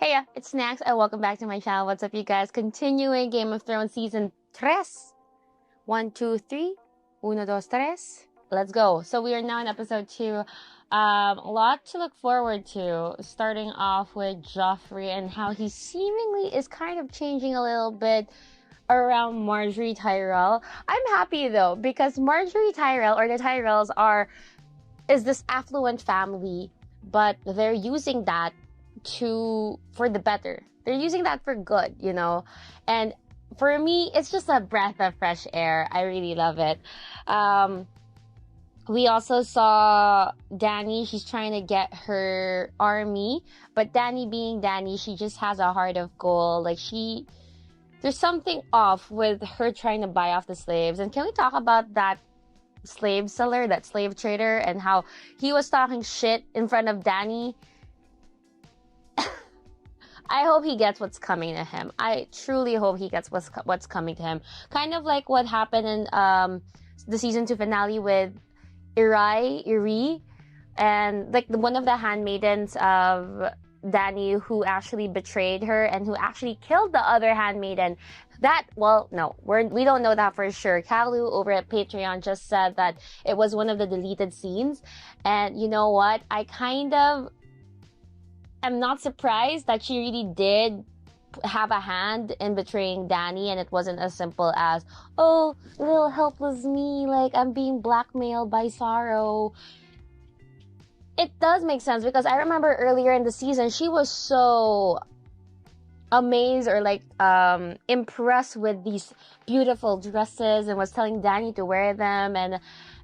Hey, it's Snacks, and welcome back to my channel. What's up, you guys? Continuing Game of Thrones Season 3. 1, 2, 3. Uno, dos, tres. Let's go. So we are now in episode 2. A lot to look forward to, starting off with Joffrey and how he seemingly is kind of changing a little bit around Marjorie Tyrell. I'm happy though, because Marjorie Tyrell, or the Tyrells, is this affluent family, but they're using that for the better. They're using that for good, you know? And for me, it's just a breath of fresh air. I really love it. We also saw Dany. She's trying to get her army, but Dany being Dany, she just has a heart of gold. There's something off with her trying to buy off the slaves. And can we talk about that slave seller, that slave trader, and how he was talking shit in front of Dany? I hope he gets what's coming to him. I truly hope he gets what's coming to him. Kind of like what happened in the season 2 finale with Iri, and like one of the handmaidens of Dany who actually betrayed her and who actually killed the other handmaiden. We don't know that for sure. Kalu over at Patreon just said that it was one of the deleted scenes. And you know what? I'm not surprised that she really did have a hand in betraying Dany, and it wasn't as simple as, oh, little helpless me, like I'm being blackmailed by Sorrow. It does make sense, because I remember earlier in the season, she was so amazed or impressed with these beautiful dresses and was telling Dany to wear them, and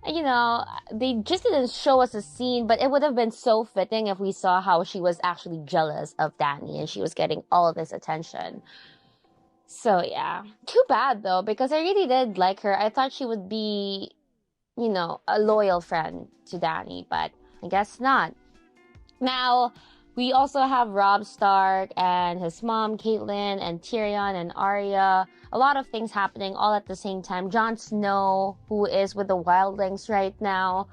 you know, they just didn't show us a scene, but it would have been so fitting if we saw how she was actually jealous of Dany and she was getting all of this attention. So yeah, too bad though, because I really did like her. I thought she would be, you know, a loyal friend to Dany, but I guess not. Now, we also have Robb Stark and his mom, Catelyn, and Tyrion and Arya. A lot of things happening all at the same time. Jon Snow, who is with the Wildlings right now.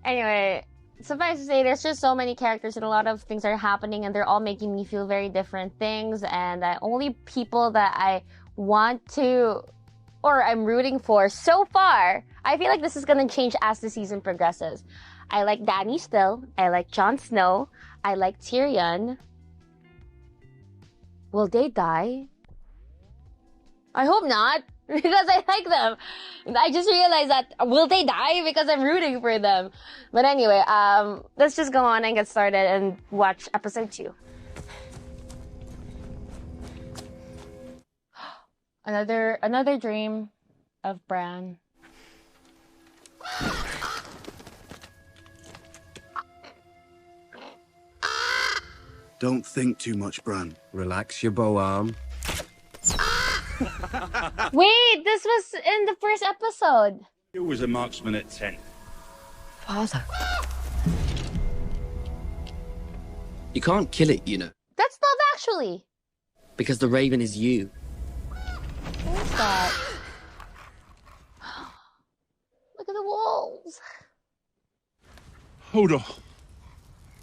Anyway, suffice to say, there's just so many characters and a lot of things are happening, and they're all making me feel very different things. And the only people that I want to, or I'm rooting for so far, I feel like this is going to change as the season progresses. I like Dany still. I like Jon Snow. I like Tyrion. Will they die? I hope not, because I like them. I just realized that, will they die? Because I'm rooting for them. But anyway, let's just go on and get started and watch episode 2. Another dream of Bran. Don't think too much, Bran. Relax your bow arm. Wait, this was in the first episode. Who was a marksman at 10? Father. You can't kill it, you know. That's not actually. Because the raven is you. What's that? Look at the walls. Hodor.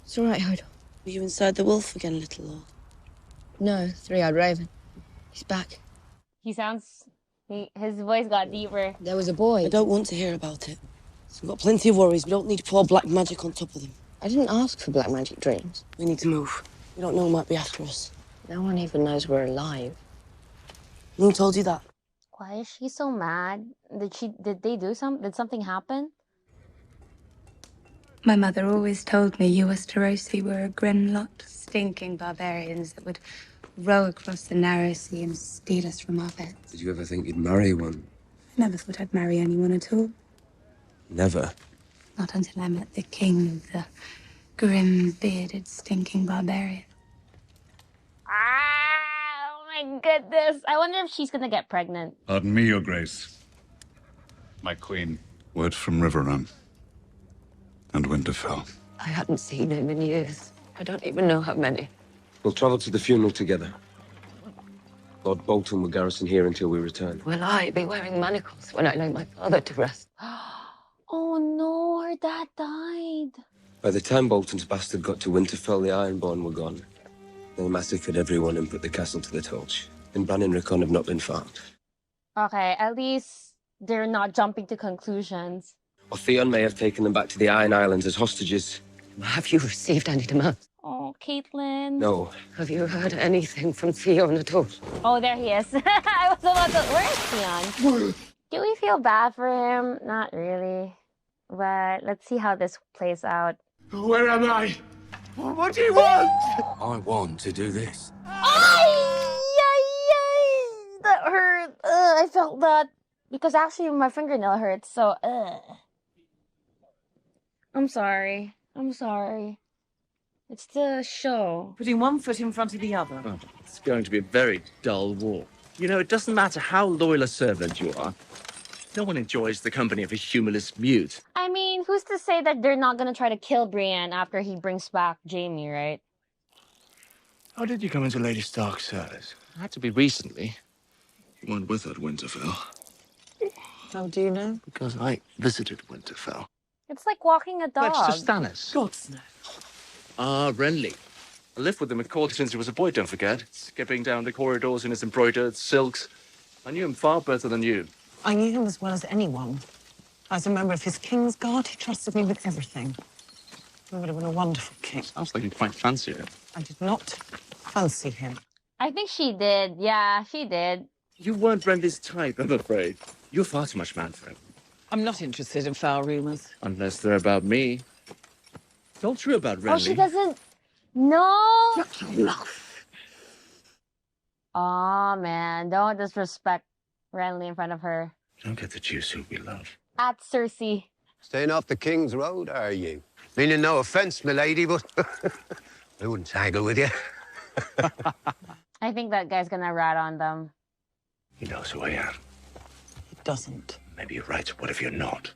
It's all right, Hodor. Are you inside the wolf again, little lord? No, three-eyed raven. He's back. His voice got deeper. There was a boy. I don't want to hear about it. So we've got plenty of worries. We don't need to pour black magic on top of them. I didn't ask for black magic dreams. We need to move. We don't know who might be after us. No one even knows we're alive. Who told you that? Why is she so mad? Did something happen? My mother always told me you Westerosi were a grim lot, stinking barbarians that would row across the narrow sea and steal us from our beds. Did you ever think you'd marry one? I never thought I'd marry anyone at all. Never. Not until I met the king, the grim, bearded, stinking barbarian. Oh my goodness. I wonder if she's gonna get pregnant. Pardon me, Your Grace. My queen. Word from Riverrun. And Winterfell. I hadn't seen him in years. I don't even know how many. We'll travel to the funeral together. Lord Bolton will garrison here until we return. Will I be wearing manacles when I lay my father to rest? Oh no, her dad died. By the time Bolton's bastard got to Winterfell, the Ironborn were gone. They massacred everyone and put the castle to the torch. And Bran and Rickon have not been found. Okay, at least they're not jumping to conclusions. Or Theon may have taken them back to the Iron Islands as hostages. Have you received any demands? Oh, Caitlin. No. Have you heard anything from Theon at all? Oh, there he is. I was about to. Where is Theon? Do we feel bad for him? Not really. But let's see how this plays out. Where am I? What do you want? I want to do this. Ay, that hurt. I felt that because actually my fingernail hurts. So, I'm sorry. I'm sorry. It's the show. Putting one foot in front of the other. Oh, it's going to be a very dull war. You know, it doesn't matter how loyal a servant you are. No one enjoys the company of a humorless mute. I mean, who's to say that they're not gonna try to kill Brienne after he brings back Jaime, right? How did you come into Lady Stark's service? It had to be recently. You weren't with her at Winterfell. How do you know? Because I visited Winterfell. It's like walking a dog. Next to Stannis. Gods no. Ah, Renly. I lived with him at court since he was a boy, don't forget. Skipping down the corridors in his embroidered silks. I knew him far better than you. I knew him as well as anyone. As a member of his King's Guard, he trusted me with everything. He would have been a wonderful king. Sounds like you quite fancy him. I did not fancy him. I think she did. Yeah, she did. You weren't Renly's type, I'm afraid. You're far too much man for him. I'm not interested in foul rumors. Unless they're about me. It's all true about Renly. Oh, she doesn't. No. Oh man, don't disrespect Renly in front of her. Don't get the juice who we love. At Cersei. Staying off the King's Road, are you? Meaning no offence, milady, but I wouldn't tangle with you. I think that guy's gonna rat on them. He knows who I am. He doesn't. Maybe you're right. What if you're not?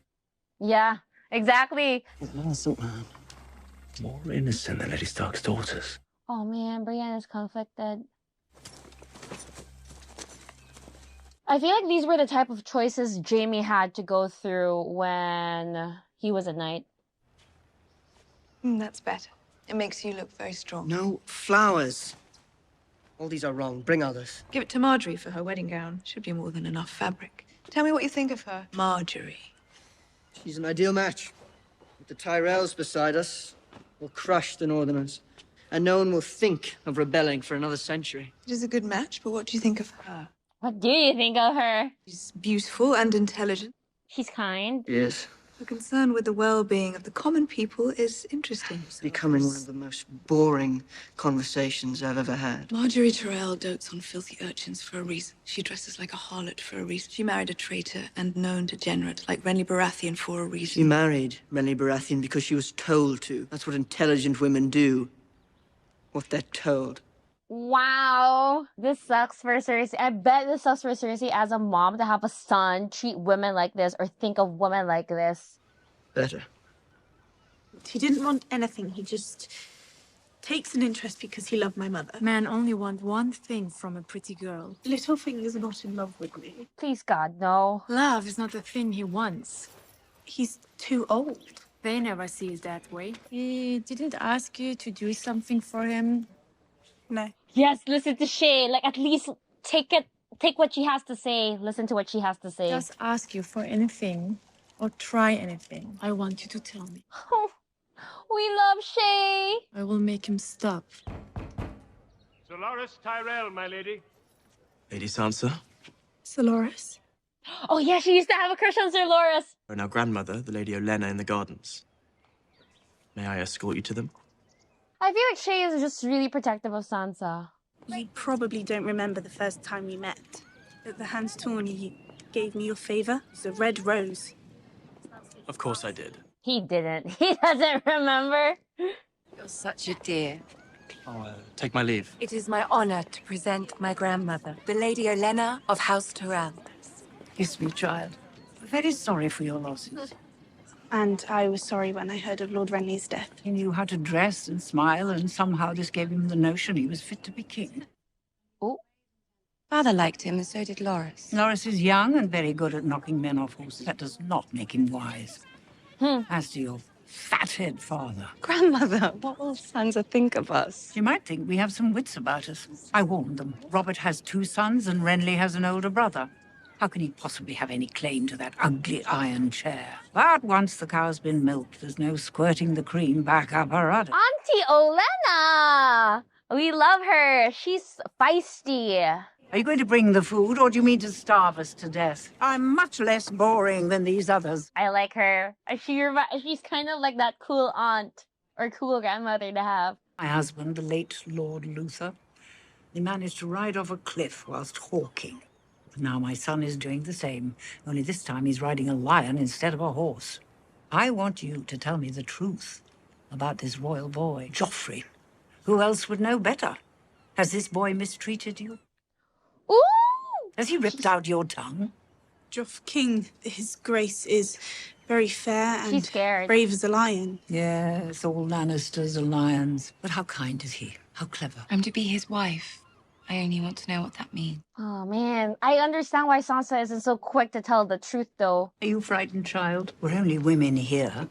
Yeah, exactly. He's an innocent man. More innocent than Lady Stark's daughters. Oh man, Brienne is conflicted. I feel like these were the type of choices Jaime had to go through when he was a knight. That's better. It makes you look very strong. No flowers. All these are wrong. Bring others. Give it to Marjorie for her wedding gown. Should be more than enough fabric. Tell me what you think of her. Marjorie. She's an ideal match. With the Tyrells beside us, we'll crush the Northerners. And no one will think of rebelling for another century. It is a good match, but what do you think of her? What do you think of her? She's beautiful and intelligent. She's kind. Yes. Her concern with the well-being of the common people is interesting. It's becoming one of the most boring conversations I've ever had. Marjorie Tyrell dotes on filthy urchins for a reason. She dresses like a harlot for a reason. She married a traitor and known degenerate like Renly Baratheon for a reason. She married Renly Baratheon because she was told to. That's what intelligent women do. What they're told. Wow. This sucks for Cersei. I bet this sucks for Cersei as a mom to have a son treat women like this or think of women like this. Better. He didn't want anything. He just takes an interest because he loved my mother. Men only want one thing from a pretty girl. Littlefinger's not in love with me. Please, God, no. Love is not the thing he wants. He's too old. They never see it that way. He didn't ask you to do something for him. No. Yes, listen to Shay. Like, at least take what she has to say. Listen to what she has to say. Just ask you for anything or try anything. I want you to tell me. We love Shay. I will make him stop. Sir Loras Tyrell, my lady. Lady Sansa? Sir Loras? Oh yeah, she used to have a crush on Sir Loras. And our grandmother, the Lady Olenna in the gardens. May I escort you to them? I feel like Shay is just really protective of Sansa. You probably don't remember the first time we met. At the Hands Tourney, you gave me your favor. It's a red rose. Of course I did. He didn't. He doesn't remember. You're such a dear. I'll take my leave. It is my honor to present my grandmother, the Lady Olenna of House Tyrell. Kiss me, child. Very sorry for your losses. And I was sorry when I heard of Lord Renly's death. He knew how to dress and smile, and somehow this gave him the notion he was fit to be king. Oh. Father liked him, and so did Loras. Loras is young and very good at knocking men off horses. That does not make him wise. As to your fathead father. Grandmother, what will Sansa think of us? She might think we have some wits about us. I warned them. Robert has 2 sons and Renly has an older brother. How can he possibly have any claim to that ugly iron chair? But once the cow's been milked, there's no squirting the cream back up her udder. Auntie Olenna! We love her. She's feisty. Are you going to bring the food, or do you mean to starve us to death? I'm much less boring than these others. I like her. She's kind of like that cool aunt or cool grandmother to have. My husband, the late Lord Luther, he managed to ride off a cliff whilst hawking. Now my son is doing the same, only this time he's riding a lion instead of a horse. I want you to tell me the truth about this royal boy, Joffrey. Who else would know better? Has this boy mistreated you? Ooh! Has he ripped out your tongue? Joff King, his grace, is very fair and scared. Brave as a lion. Yes, all Lannisters are lions. But how kind is he? How clever. I'm to be his wife. I only want to know what that means. Oh man, I understand why Sansa isn't so quick to tell the truth though. Are you frightened, child? We're only women here.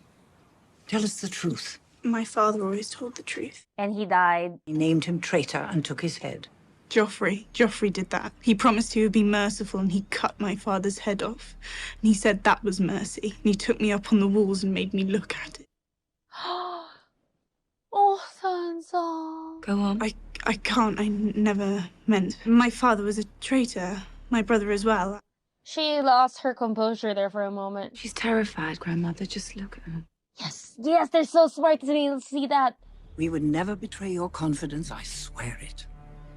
Tell us the truth. My father always told the truth. And he died. He named him traitor and took his head. Joffrey did that. He promised he would be merciful and he cut my father's head off. And he said that was mercy. And he took me up on the walls and made me look at it. Oh, Sansa. Go on. I can't. I never meant. My father was a traitor. My brother as well. She lost her composure there for a moment. She's terrified, Grandmother. Just look at her. Yes, they're so smart to be able to see that. We would never betray your confidence, I swear it.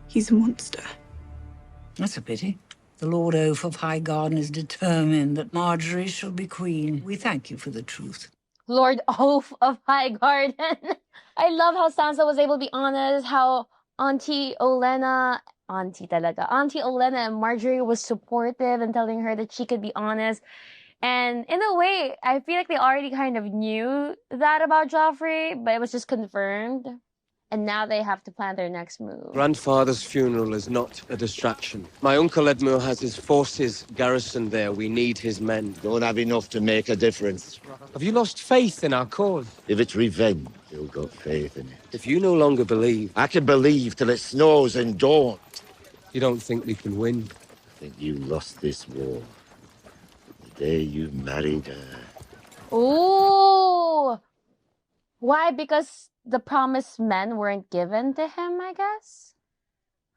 He's a monster. That's a pity. The Lord Oaf of Highgarden is determined that Marjorie shall be queen. We thank you for the truth. Lord Oaf of Highgarden. I love how Sansa was able to be honest, how Auntie Olenna and Marjorie was supportive and telling her that she could be honest. And in a way, I feel like they already kind of knew that about Joffrey, but it was just confirmed. And now they have to plan their next move. Grandfather's funeral is not a distraction. My uncle Edmure has his forces garrisoned there. We need his men. Don't have enough to make a difference. Have you lost faith in our cause? If it's revenge, you've got faith in it. If you no longer believe... I can believe till it snows and don't. You don't think we can win? I think you lost this war. The day you married her. Ooh! Why? Because the promised men weren't given to him, I guess?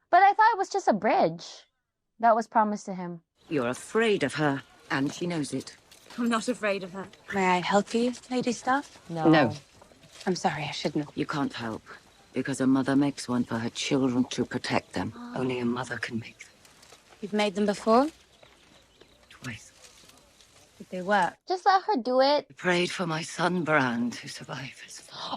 But I thought it was just a bridge that was promised to him. You're afraid of her, and she knows it. I'm not afraid of her. May I help you, Lady Stark? No. I'm sorry, I shouldn't have. You can't help, because a mother makes one for her children to protect them. Only a mother can make them. You've made them before? Twice. Did they work? Just let her do it. I prayed for my son, Bran, to survive.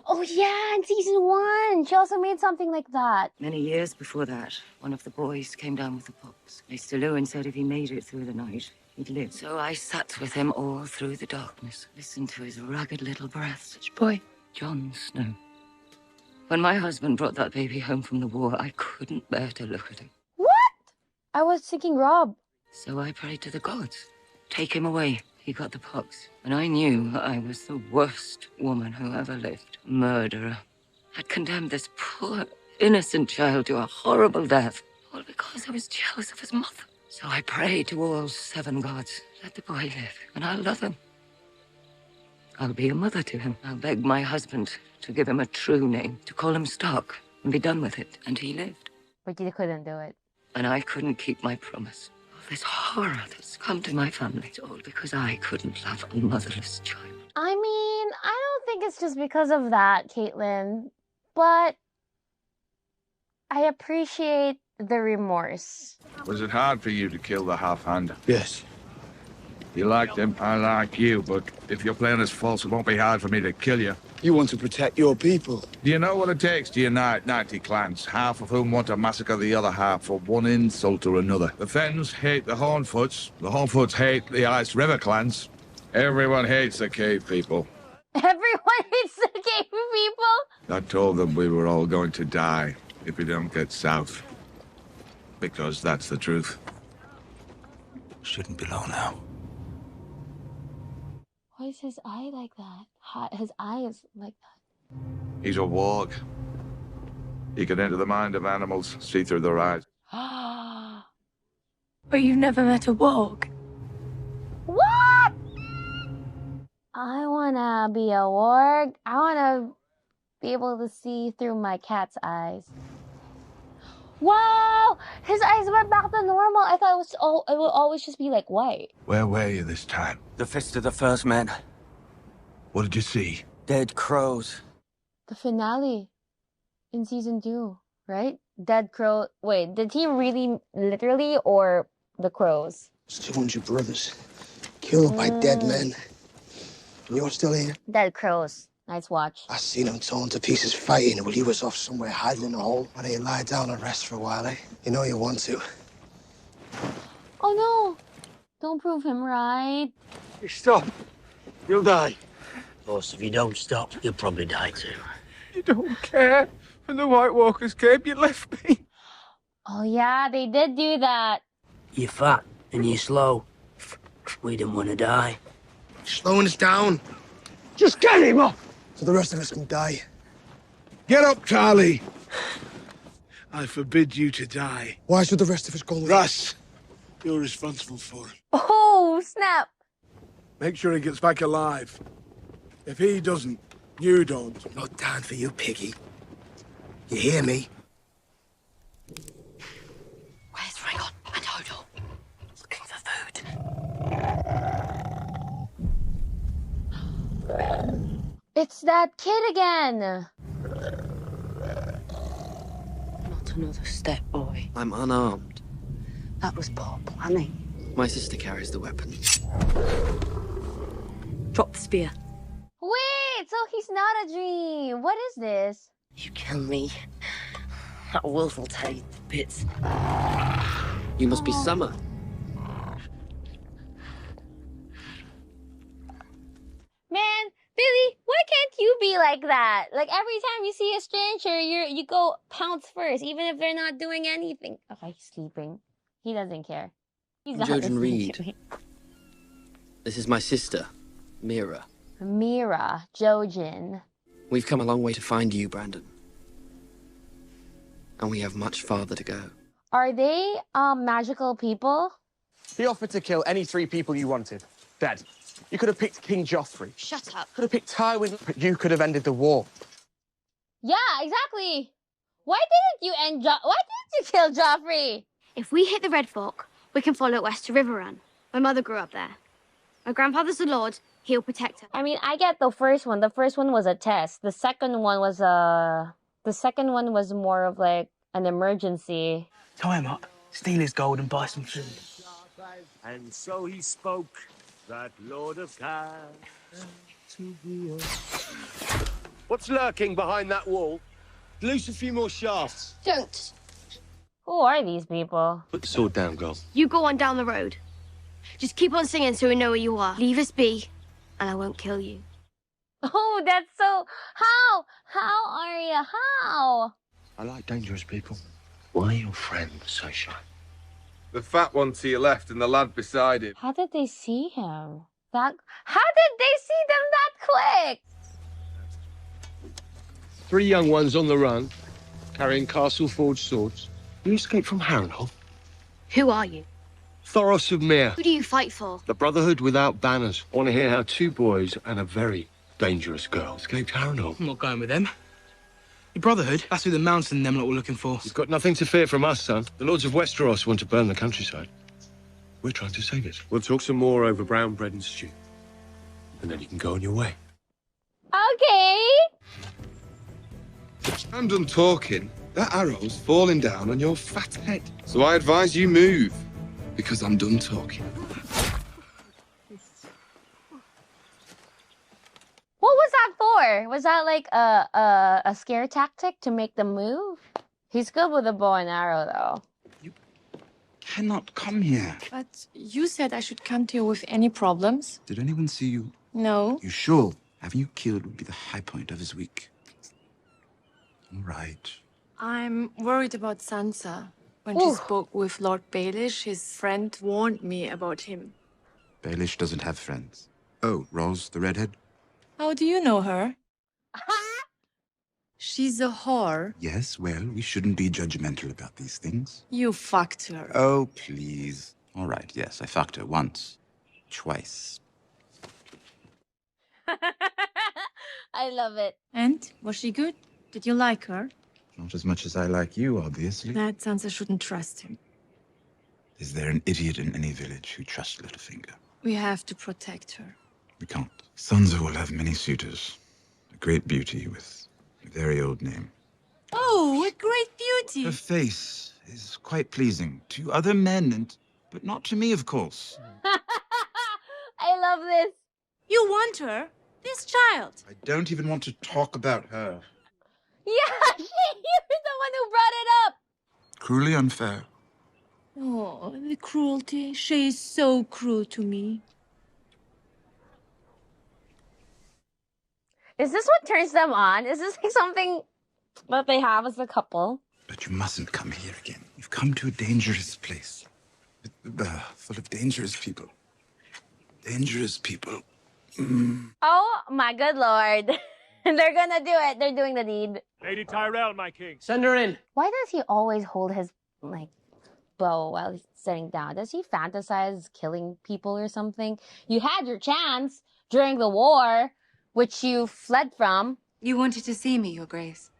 Oh yeah, in season 1, she also made something like that. Many years before that, one of the boys came down with the pox. Mr. Lewin said if he made it through the night, he'd live. So I sat with him all through the darkness, listened to his ragged little breath. Which boy? Jon Snow. When my husband brought that baby home from the war, I couldn't bear to look at him. What? I was thinking Rob. So I prayed to the gods. Take him away. He got the pox. And I knew I was the worst woman who ever lived. Murderer. I'd condemned this poor, innocent child to a horrible death. All because I was jealous of his mother. So I prayed to all 7 gods. Let the boy live, and I'll love him. I'll be a mother to him. I'll beg my husband to give him a true name, to call him Stark, and be done with it. And he lived. But you couldn't do it. And I couldn't keep my promise. All this horror that's come to my family, it's all because I couldn't love a motherless child. I mean, I don't think it's just because of that, Caitlin. But I appreciate the remorse. Was it hard for you to kill the half-hander? Yes. You liked him, I like you, but if your plan is false, it won't be hard for me to kill you. You want to protect your people. Do you know what it takes to unite 90 clans, half of whom want to massacre the other half for one insult or another? The Fens hate the Hornfoots hate the Ice River clans. Everyone hates the cave people. Everyone hates the cave people? I told them we were all going to die if we don't get south. Because that's the truth. Shouldn't be long now. Why is his eye like that? His eyes like He's a warg. He can enter the mind of animals, see through their eyes. that. But you've never met a warg. What? I wanna be a warg. I wanna be able to see through my cat's eyes. Wow! His eyes went back to normal. I thought it would always just be like white. Where were you this time? The Fist of the First Men. What did you see? Dead crows. The finale in season 2, right? Dead crow. Wait, did he really literally or the crows? It's 200 brothers killed by dead men. And you're still here? Dead crows. Nice watch. I seen them torn to pieces fighting while you was off somewhere hiding in a hole. Why don't you lie down and rest for a while, eh? You know you want to. Oh no! Don't prove him right. You stop. You'll die. Of course, if you don't stop, you'll probably die too. You don't care. When the White Walkers came, you left me. Oh yeah, they did do that. You're fat and you're slow. We didn't want to die. Slowing us down. Just get him up! So the rest of us can die. Get up, Charlie! I forbid you to die. Why should the rest of us go with Russ, you're responsible for him. Oh, snap. Make sure he gets back alive. If he doesn't, you don't. No time for you, piggy. You hear me? Where's Rhaegon and Hodor? Looking for food. It's that kid again. Not another step, boy. I'm unarmed. That was poor planning. My sister carries the weapon. Drop the spear. Wait, so he's not a dream. What is this? You kill me. That wolf will tear you to bits. You must be Summer. Man, Billy, why can't you be like that? Like every time you see a stranger, you go pounce first, even if they're not doing anything. Okay, he's sleeping. He doesn't care. He's I'm not Jojen listening Reed. to me. This is my sister, Mira. Mira, Jojen. We've come a long way to find you, Brandon. And we have much farther to go. Are they magical people? He offered to kill any 3 people you wanted. Dead. You could have picked King Joffrey. Shut up. Could have picked Tywin, but you could have ended the war. Yeah, exactly. Why didn't you Why didn't you kill Joffrey? If we hit the Red Fork, we can follow it west to Riverrun. My mother grew up there. My grandfather's a lord. He'll protect her. I mean, I get the first one. The first one was a test. The second one was more of like an emergency. Tie him up, steal his gold and buy some food. And so he spoke, that Lord of Care to be. What's lurking behind that wall? Loose a few more shafts. Don't. Who are these people? Put the sword down, girl. You go on down the road. Just keep on singing so we know where you are. Leave us be, and I won't kill you. Oh, that's so... How? How, Arya? How? I like dangerous people. Why are your friends so shy? The fat one to your left and the lad beside him. How did they see him? How did they see them that quick? 3 young ones on the run, carrying castle-forged swords. You escaped from Harrenhal? Who are you? Thoros of Myr, Who do you fight for? the Brotherhood without banners. I want to hear how 2 boys and a very dangerous girl escaped Harrenhal. I'm not going with them. Your Brotherhood, that's who the Mountain and them lot were looking for. You've got nothing to fear from us, son. The Lords of Westeros want to burn the countryside. We're trying to save it. We'll talk some more over brown bread and stew. And then you can go on your way. Okay. I'm done talking. That arrow's falling down on your fat head. So I advise you move, because I'm done talking. What was that for? Was that like a scare tactic to make them move? He's good with a bow and arrow, though. Cannot come here. But you said I should come to you with any problems. Did anyone see you? No. You sure? Having you killed would be the high point of his week. All right. I'm worried about Sansa. When she spoke with Lord Baelish, his friend warned me about him. Baelish doesn't have friends. Oh, Ros, the redhead? How do you know her? She's a whore. Yes, well, we shouldn't be judgmental about these things. You fucked her. Oh, please. All right, yes, I fucked her once. Twice. I love it. And? Was she good? Did you like her? Not as much as I like you, obviously. That Sansa shouldn't trust him. Is there an idiot in any village who trusts Littlefinger? We have to protect her. We can't. Sansa will have many suitors. A great beauty with a very old name. Oh, a great beauty! Her face is quite pleasing to other men, but not to me, of course. I love this. You want her? This child? I don't even want to talk about her. Yeah, you're the one who brought it up. Cruelly unfair. Oh, the cruelty. She is so cruel to me. Is this what turns them on? Is this like something that they have as a couple? But you mustn't come here again. You've come to a dangerous place. Full of dangerous people. Dangerous people. Oh my good lord. They're gonna do it. They're doing the deed. Lady Tyrell, my king. Send her in. Why does he always hold his, like, bow while he's sitting down? Does he fantasize killing people or something? You had your chance during the war, which you fled from. You wanted to see me, Your Grace.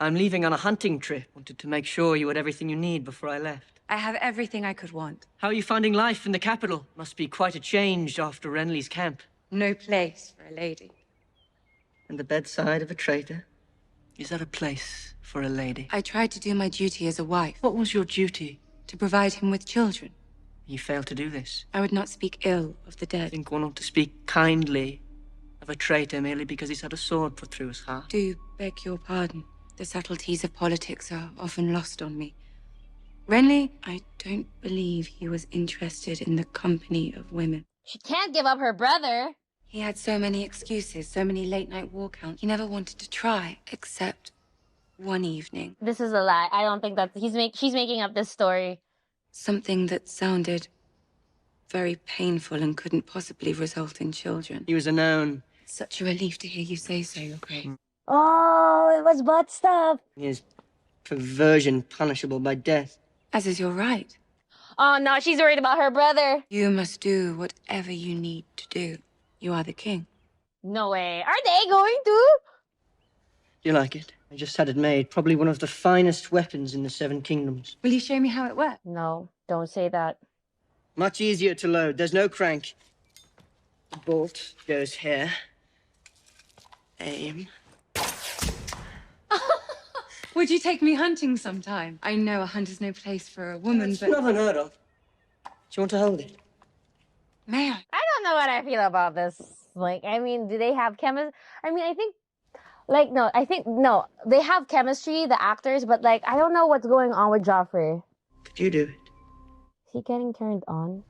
I'm leaving on a hunting trip. Wanted to make sure you had everything you need before I left. I have everything I could want. How are you finding life in the capital? Must be quite a change after Renly's camp. No place for a lady. And the bedside of a traitor? Is that a place for a lady? I tried to do my duty as a wife. What was your duty? To provide him with children. You failed to do this. I would not speak ill of the I dead. think one ought to speak kindly of a traitor merely because he's had a sword put through his heart. Do beg your pardon. The subtleties of politics are often lost on me. Renly, I don't believe he was interested in the company of women. She can't give up her brother. He had so many excuses, so many late-night war counts. He never wanted to try, except one evening. This is a lie. I don't think that she's making up this story. Something that sounded very painful and couldn't possibly result in children. He was a known. Such a relief to hear you say so, Your Grace. Oh, it was butt stuff. His perversion punishable by death. As is your right. Oh no, she's worried about her brother. You must do whatever you need to do. You are the king. No way. Are they going to? You like it? I just had it made. Probably one of the finest weapons in the Seven Kingdoms. Will you show me how it works? No, don't say that. Much easier to load. There's no crank. The bolt goes here. Aim. Would you take me hunting sometime? I know a hunt is no place for a woman, It's but... not unheard of. Do you want to hold it? May I? I don't know what I feel about this. Like, I mean, do they have chemistry? I mean, I think, like, no, they have chemistry, the actors, but, like, I don't know what's going on with Joffrey. Could you do it? Is he getting turned on?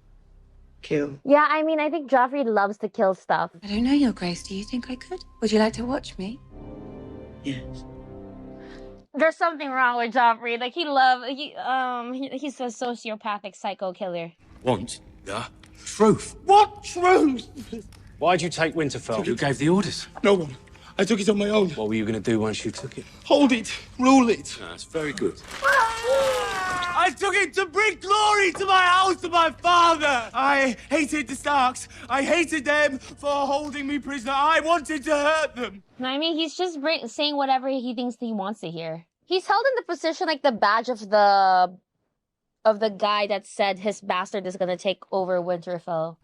Kill. Yeah, I mean, I think Joffrey loves to kill stuff. I don't know, Your Grace. Do you think I could? Would you like to watch me? Yes. There's something wrong with Joffrey. Like, he's a sociopathic psycho killer. Want the truth. What truth? Why'd you take Winterfell? Who gave the orders? No one. I took it on my own. What were you going to do once you took it? Hold it. Rule it. That's very good. I took it to bring glory to my house, to my father. I hated the Starks. I hated them for holding me prisoner. I wanted to hurt them. No, I mean, he's just saying whatever he thinks he wants to hear. He's held in the position like the badge of the guy that said his bastard is gonna take over Winterfell.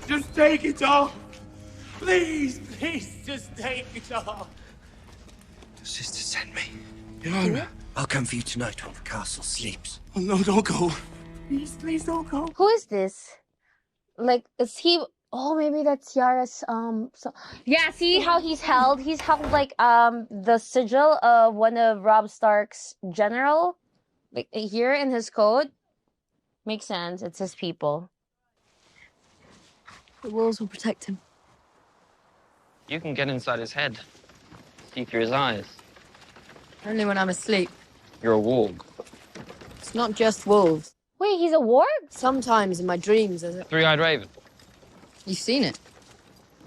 Just take it off. Please, please, just take it off. The sister sent me. Your Honor. I'll come for you tonight when the castle sleeps. Oh, no, don't go. Please, please don't go. Who is this? Like, is he... Oh, maybe that's Yara's, Yeah, see how he's held? He's held, like, the sigil of one of Robb Stark's general. Like, here in his code. Makes sense. It's his people. The walls will protect him. You can get inside his head. See through his eyes. Only when I'm asleep. You're a warg. It's not just wolves. Wait, he's a warg? Sometimes in my dreams there's a... Three-eyed raven. You've seen it.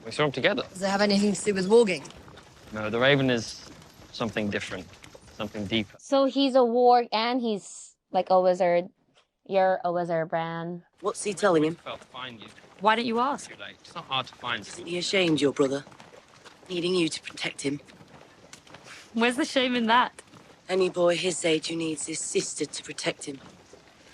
We saw them together. Does it have anything to do with warging? No, the Raven is something different, something deeper. So he's a warg and he's like a wizard. You're a wizard, Bran. What's he telling him? Felt to find you. Why don't you ask? Too late. It's not hard to find. Isn't he ashamed, your brother? Needing you to protect him. Where's the shame in that? Any boy his age who needs his sister to protect him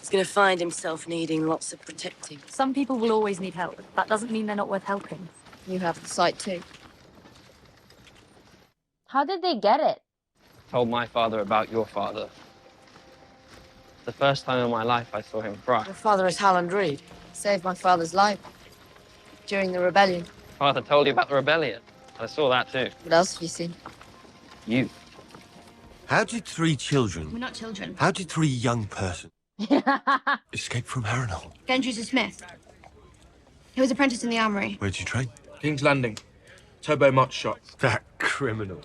is going to find himself needing lots of protecting. Some people will always need help. That doesn't mean they're not worth helping. You have the sight too. How did they get it? Told my father about your father. The first time in my life I saw him cry. Your father is Howland Reed. Saved my father's life during the rebellion. Father told you about the rebellion. I saw that too. What else have you seen? You. How did 3 children, We're not children. how did 3 young persons escape from Harrenhal? Gendry's a smith. He was apprenticed in the armory. Where'd you train? King's Landing. Turbo Mott shot. That criminal.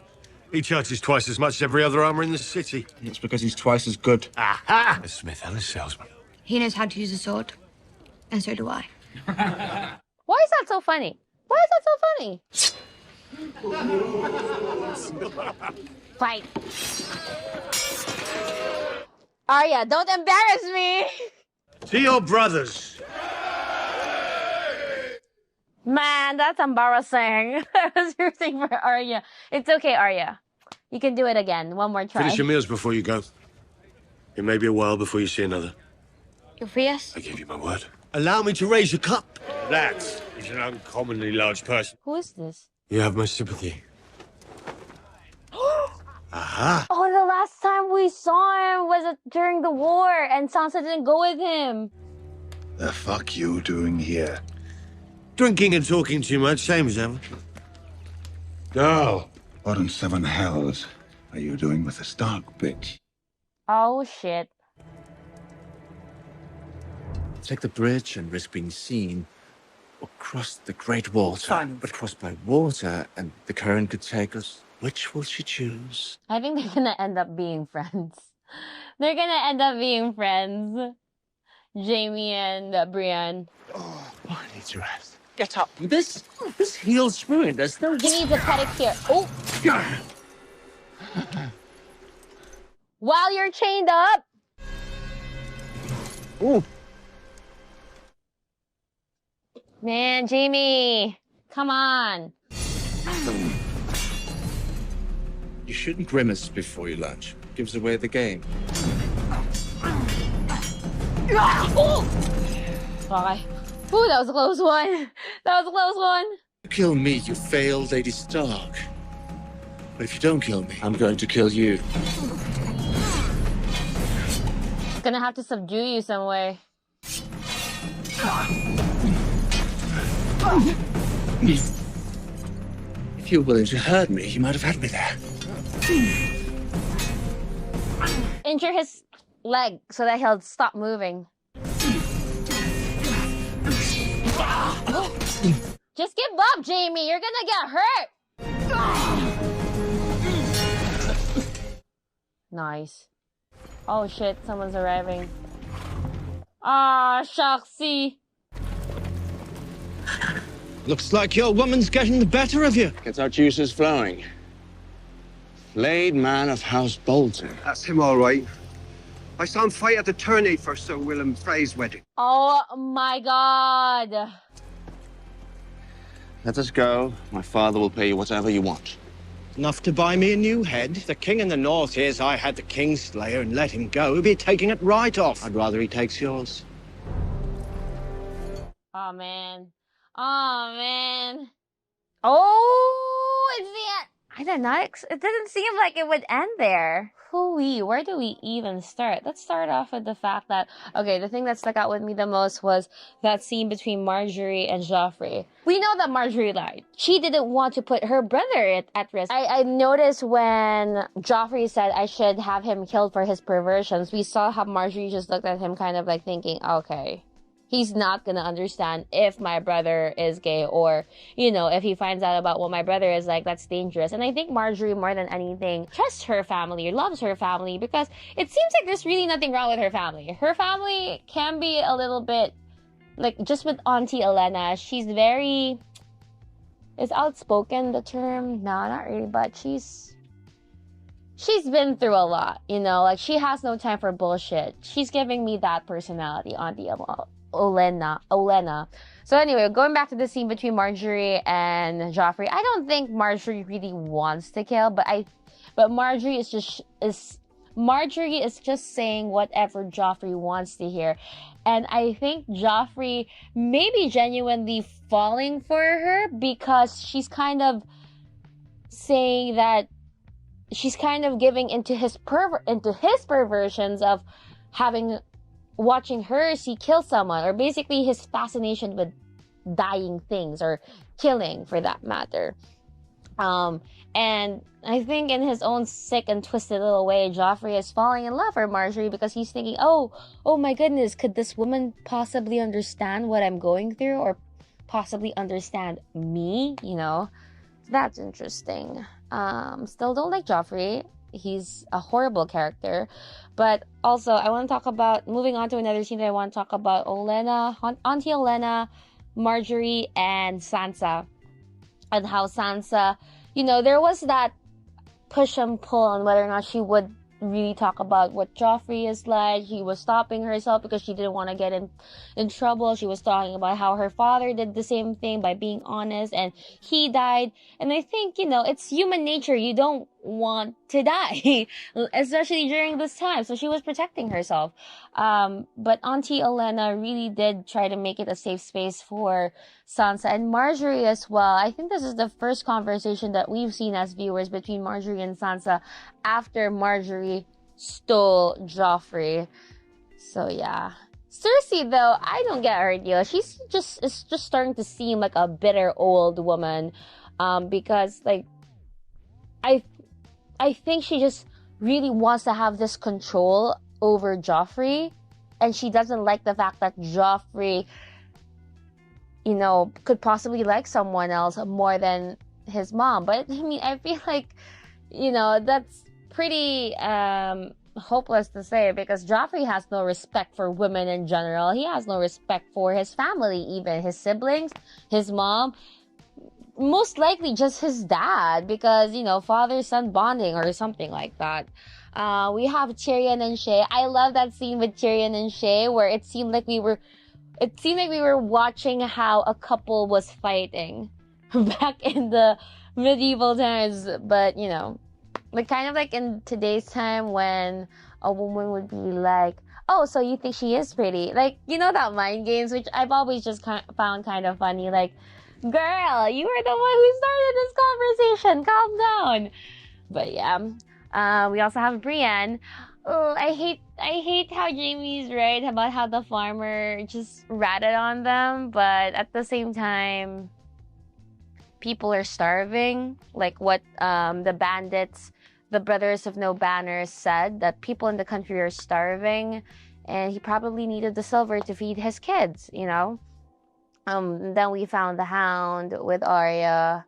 He charges twice as much as every other armor in the city. It's because he's twice as good. Aha! A smith and a salesman. He knows how to use a sword. And so do I. Why is that so funny? Why is that so funny? Fight. Arya, don't embarrass me! To your brothers. Man, that's embarrassing. I was rooting for Arya. It's okay, Arya. You can do it again. One more try. Finish your meals before you go. It may be a while before you see another. You'll free us? I give you my word. Allow me to raise a cup. That is an uncommonly large person. Who is this? You have my sympathy. Aha! Oh, the last time we saw him was during the war, and Sansa didn't go with him. The fuck you doing here? Drinking and talking too much, same as ever. Girl, what in 7 hells are you doing with the Stark bitch? Oh, shit. Take the bridge and risk being seen, or cross the Great Water. But cross by water and the current could take us. Which will she choose? I think they're gonna end up being friends. They're gonna end up being friends. Jamie and Brienne. Oh, I need to rest. Get up. This heals wound. There's no... He needs a pedicure. Oh! While you're chained up! Ooh. Man, Jamie! Come on! You shouldn't grimace before you lunch. Gives away the game. Okay. Ooh, that was a close one. That was a close one. You kill me, you fail Lady Stark. But if you don't kill me, I'm going to kill you. Gonna have to subdue you some way. If you were willing to hurt me, you might have had me there. Injure his leg so that he'll stop moving. Just give up, Jamie. You're gonna get hurt. Nice. Oh shit, someone's arriving. Ah, Shaxi. Looks like your woman's getting the better of you. Gets our juices flowing. Blade man of House Bolton. That's him, all right. I saw him fight at the tourney for Sir Willem Frey's wedding. Oh my god. Let us go. My father will pay you whatever you want. Enough to buy me a new head. The king in the north hears I had the Kingslayer and let him go. He'd be taking it right off. I'd rather he takes yours. Oh man. Oh man. Oh, it's the end. I don't know. It didn't seem like it would end there. Where do we even start? Let's start off with the fact that, okay, the thing that stuck out with me the most was that scene between Marjorie and Joffrey. We know that Marjorie lied. She didn't want to put her brother at risk. I noticed when Joffrey said I should have him killed for his perversions, we saw how Marjorie just looked at him kind of like thinking, okay, he's not gonna understand if my brother is gay, or, you know, if he finds out about what my brother is like, that's dangerous. And I think Marjorie, more than anything, trusts her family, loves her family, because it seems like there's really nothing wrong with her family. Her family can be a little bit like, just with Auntie Elena, she's very... Is outspoken the term? No, not really, but she's been through a lot, you know? Like, she has no time for bullshit. She's giving me that personality, Auntie Olenna. So anyway, going back to the scene between Marjorie and Joffrey, I don't think Marjorie really wants to kill, but Marjorie is just saying whatever Joffrey wants to hear. And I think Joffrey may be genuinely falling for her because she's kind of saying that she's kind of giving into his perversions of watching her kill someone, or basically his fascination with dying things, or killing for that matter. And I think in his own sick and twisted little way, Joffrey is falling in love for Marjorie because he's thinking, oh my goodness, could this woman possibly understand what I'm going through, or possibly understand me, you know? That's interesting. Still don't like Joffrey. He's a horrible character. But also, I want to talk about, moving on to another scene that I want to talk about, Auntie Olenna, Marjorie, and Sansa. And how Sansa, you know, there was that push and pull on whether or not she would really talk about what Joffrey is like. She was stopping herself because she didn't want to get in trouble. She was talking about how her father did the same thing by being honest, and he died. And I think, you know, it's human nature. You don't want to die, especially during this time. So she was protecting herself. But Auntie Olenna really did try to make it a safe space for Sansa and Marjorie as well. I think this is the first conversation that we've seen as viewers between Marjorie and Sansa after Marjorie stole Joffrey. So yeah. Cersei, though, I don't get her deal. She's just starting to seem like a bitter old woman. Because, like, I think she just really wants to have this control over Joffrey, and she doesn't like the fact that Joffrey, you know, could possibly like someone else more than his mom. But I mean, I feel like, you know, that's pretty hopeless to say, because Joffrey has no respect for women in general. He has no respect for his family, even his siblings, his mom. Most likely just his dad, because, you know, father-son bonding or something like that. We have Tyrion and Shae. I love that scene with Tyrion and Shae where it seemed like we were watching how a couple was fighting back in the medieval times. But, you know, like, kind of like in today's time when a woman would be like, oh, so you think she is pretty? Like, you know, that mind games, which I've always just found kind of funny. Like, girl, you were the one who started this conversation. Calm down. But yeah, we also have Brienne. Oh, I hate how Jaime's right about how the farmer just ratted on them, but at the same time, people are starving. Like what the bandits, the Brothers of No Banners, said, that people in the country are starving, and he probably needed the silver to feed his kids, you know? Then we found the Hound with Arya.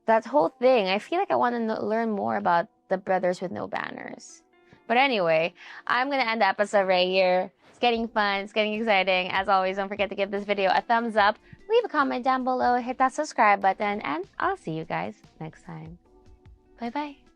That whole thing, I feel like I want to learn more about the Brothers with No Banners. But anyway, I'm going to end the episode right here. It's getting fun. It's getting exciting. As always, don't forget to give this video a thumbs up. Leave a comment down below. Hit that subscribe button. And I'll see you guys next time. Bye-bye.